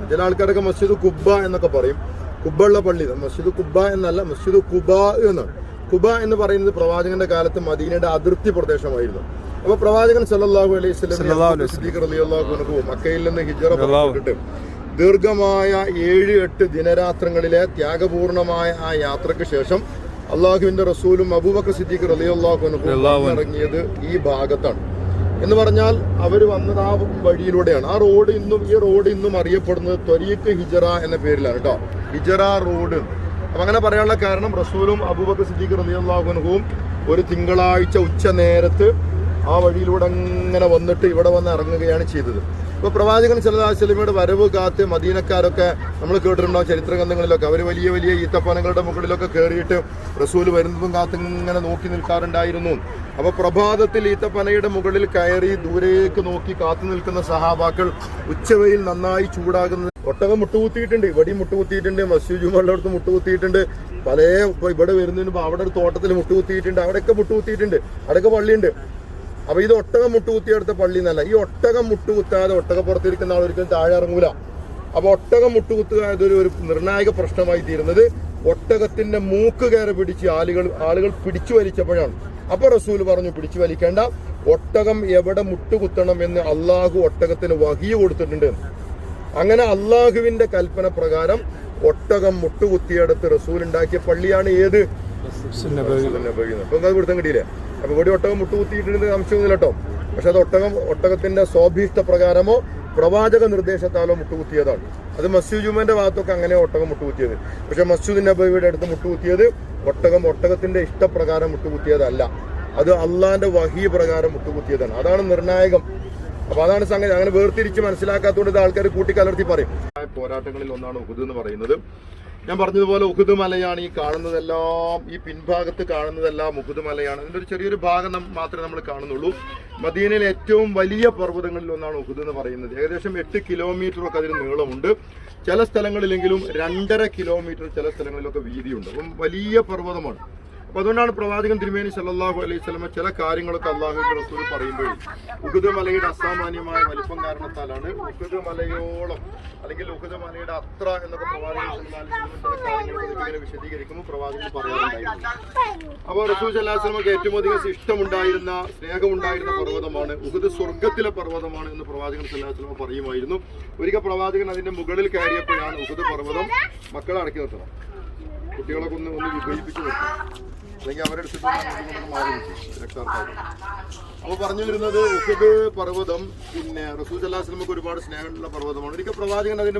ചില ആൾക്കാരൊക്കെ മസ്ജിദ് കുബ്ബ എന്നൊക്കെ പറയും. കുബ്ബ ഉള്ള പള്ളി, മസ്ജിദ് കുബ്ബ എന്നല്ല, മസ്ജിദ് കുബാ എന്നാണ്. കുബ എന്ന് പറയുന്നത് പ്രവാചകന്റെ കാലത്ത് മദീനയുടെ അതിർത്തി പ്രദേശമായിരുന്നു. അപ്പൊ പ്രവാചകൻ സല്ലല്ലാഹു അലൈഹി വസല്ലം സിദ്ദീഖ് റളിയല്ലാഹു അൻഹു മക്കയിൽ നിന്ന് ഹിജ്റ പുറപ്പെട്ടിട്ട് ദീർഘമായ 7-8 ദിനരാത്രങ്ങളിലെ ത്യാഗപൂർണമായ ആ യാത്രയ്ക്ക് ശേഷം അള്ളാഹുവിന്റെ റസൂലും അബൂബക്കർ സിദ്ദീഖ് റളിയല്ലാഹു അൻഹു ഇറങ്ങിയത് ഈ ഭാഗത്താണ്. എന്ന് പറഞ്ഞാൽ അവർ വന്നത് ആ വഴിയിലൂടെയാണ്. ഈ റോഡ് ഇന്നും അറിയപ്പെടുന്നത് ത്വരീഖ് ഹിജ്റ എന്ന പേരിലാണ് കേട്ടോ, ഹിജ്റ റോഡ്. അപ്പൊ അങ്ങനെ പറയാനുള്ള കാരണം റസൂലും അബൂബക്കർ സിദ്ദീഖ് റളിയല്ലാഹു അൻഹുവും ഒരു തിങ്കളാഴ്ച ഉച്ച നേരത്ത് ആ വഴിയിലൂടെ അങ്ങനെ വന്നിട്ട് ഇവിടെ വന്ന് ഇറങ്ങുകയാണ് ചെയ്തത്. ഇപ്പോൾ പ്രവാചകൻ സല്ലല്ലാഹു അലൈഹി വസല്ലമയുടെ വരവ് കാത്ത് മദീനക്കാരൊക്കെ നമ്മൾ കേട്ടിട്ടുണ്ടാവും ചരിത്ര ഗ്രന്ഥങ്ങളിലൊക്കെ. അവർ വലിയ വലിയ ഈത്തപ്പനങ്ങളുടെ മുകളിലൊക്കെ കയറിയിട്ട് റസൂൽ വരുന്നതും കാത്ത് ഇങ്ങനെ നോക്കി നിൽക്കാറുണ്ടായിരുന്നു. അപ്പോൾ പ്രഭാതത്തിൽ ഈത്തപ്പനയുടെ മുകളിൽ കയറി ദൂരേക്ക് നോക്കി കാത്തു നിൽക്കുന്ന സഹാബാക്കൾ ഉച്ചവെയിൽ നന്നായി ചൂടാകുന്നത്. ഒട്ടകം മുട്ടുകുത്തിയിട്ടുണ്ട്, ഇവിടെ മുട്ടുകുത്തിയിട്ടുണ്ട്, മസ്ജിദ് ജുമുഅയുടെ അടുത്ത് മുട്ടുകുത്തിയിട്ടുണ്ട്, പല ഇവിടെ വരുന്നതിന് മുമ്പ് അവിടെ ഒരു തോട്ടത്തിൽ മുട്ടുകുത്തിയിട്ടുണ്ട്, അവിടെയൊക്കെ മുട്ടുകുത്തിയിട്ടുണ്ട്, അവിടെയൊക്കെ പള്ളിയുണ്ട്. അപ്പൊ ഇത് ഒട്ടകം മുട്ടുകുത്തിയെടുത്ത പള്ളി എന്നല്ല. ഈ ഒട്ടകം മുട്ടുകുത്താതെ ഒട്ടകപ്പുറത്തിരിക്കുന്ന ആളൊരിക്കലും താഴെ ഇറങ്ങൂല. അപ്പൊ ഒട്ടകം മുട്ടുകുത്തുക ഇതൊരു നിർണായക പ്രശ്നമായി തീരുന്നത് ഒട്ടകത്തിന്റെ മൂക്ക് കയറി പിടിച്ച് ആളുകൾ പിടിച്ചു വലിച്ചപ്പോഴാണ്. അപ്പൊ റസൂൽ പറഞ്ഞു, പിടിച്ചു വലിക്കേണ്ട, ഒട്ടകം എവിടെ മുട്ടുകുത്തണം എന്ന് അള്ളാഹു ഒട്ടകത്തിന് വഹി കൊടുത്തിട്ടുണ്ട്. അങ്ങനെ അള്ളാഹുവിന്റെ കൽപ്പന പ്രകാരം ഒട്ടകം മുട്ടുകുത്തിയെടുത്ത് റസൂൽ ഉണ്ടാക്കിയ പള്ളിയാണ് ഏത്? അപ്പൊ അത് പിടുത്തം കിട്ടിയില്ലേ? അപ്പൊ ഇവിടെ ഒട്ടകം മുട്ടുകുത്തിയിട്ടുണ്ടെന്ന് സംശയമൊന്നുമില്ല കേട്ടോ. പക്ഷെ അത് ഒട്ടകത്തിന്റെ സ്വാഭീഷ്ട പ്രകാരമോ പ്രവാചക നിർദ്ദേശത്താലോ മുട്ടുകുത്തിയതാണ്. അത് മസ്ജിദ് ജുമുഅന്റെ ഭാഗത്തൊക്കെ അങ്ങനെ ഒട്ടകം മുട്ടുകുത്തിയത്. പക്ഷെ മസ്ജിദ് നബവിയുടെ അടുത്ത് മുട്ടുകുത്തിയത് ഒട്ടകത്തിന്റെ ഇഷ്ടപ്രകാരം മുട്ടുകുത്തിയതല്ല, അത് അള്ളാന്റെ വഹി പ്രകാരം മുട്ടുകുത്തിയതാണ്. അതാണ് നിർണായകം. അപ്പൊ അതാണ് സംഗതി. അങ്ങനെ വേർതിരിച്ച് മനസ്സിലാക്കാത്തതുകൊണ്ട് ഇത് ആൾക്കാർ കൂട്ടിക്കലർത്തി പറയും. പോരാട്ടങ്ങളിൽ ഒന്നാണ് ഉഹുദ് എന്ന് പറയുന്നത്. ഞാൻ പറഞ്ഞതുപോലെ ഉഹുദ് മലയാണ് ഈ കാണുന്നതെല്ലാം, ഈ പിൻഭാഗത്ത് കാണുന്നതെല്ലാം ഉഹുദ് മലയാണ്. അതിൻ്റെ ഒരു ചെറിയൊരു ഭാഗം മാത്രമേ നമ്മൾ കാണുന്നുള്ളൂ. മദീനയിലെ ഏറ്റവും വലിയ പർവ്വതങ്ങളിൽ ഒന്നാണ് ഉഹുദ് എന്ന് പറയുന്നത്. ഏകദേശം 8 കിലോമീറ്ററൊക്കെ അതിന് നീളമുണ്ട്. ചില സ്ഥലങ്ങളിലെങ്കിലും 2.5 കിലോമീറ്റർ, ചില സ്ഥലങ്ങളിലൊക്കെ വീതിയുണ്ട്. അപ്പം വലിയ പർവ്വതമാണ്. അപ്പൊ അതുകൊണ്ടാണ് പ്രവാചകൻ തിരുമേനി സല്ലല്ലാഹു അലൈഹി വസല്ലം ചില കാര്യങ്ങളൊക്കെ അള്ളാഹുവിന്റെ റസൂൽ പറയുമ്പോൾ ഉഹുദ് മലയുടെ അസാമാന്യമായ വലിപ്പം കാരണത്താലാണ് ഉഹുദ് മലയോളം അല്ലെങ്കിൽ ഉഹുദ് മലയുടെ അത്ര എന്നൊക്കെ പ്രവാചകൻ സല്ലല്ലാഹു അലൈഹി വസല്ലം ചില കാര്യങ്ങൾ വിശദീകരിക്കുമ്പോൾ പ്രവാചകൻ പറയാറുണ്ടായിരുന്നു. അപ്പോൾ റസൂൽ സല്ലല്ലാഹു അലൈഹി വസല്ലമക്ക് ഏറ്റവും അധികം ഇഷ്ടമുണ്ടായിരുന്ന, സ്നേഹമുണ്ടായിരുന്ന പർവ്വതമാണ് ഉഹുദ്, സ്വർഗത്തിലെ പർവ്വതമാണ് എന്ന് പ്രവാചകൻ സല്ലല്ലാഹു അലൈഹി വസല്ലം പറയുമായിരുന്നു. ഒരിക്കൽ പ്രവാചകൻ അതിന്റെ മുകളിൽ കയറിയപ്പോഴാണ് ഉഹുദ് പർവ്വതം മക്കളെ അടക്കി നിർത്തണം, കുട്ടികളൊക്കെ ഒന്ന് വിഭജിപ്പിച്ച് നിർത്തണം, അല്ലെങ്കിൽ അവരുടെ മാറി രക്ഷാർത്ഥാക്കും. അപ്പോൾ പറഞ്ഞു വരുന്നത് ഉഹുദ് പർവ്വതം പിന്നെ റസൂൽ സല്ലല്ലാഹു അലൈഹി വസല്ലമക്ക് ഒരുപാട് സ്നേഹമുള്ള പർവ്വതമാണ്. ഒരിക്കൽ പ്രവാചകൻ അതിന്റെ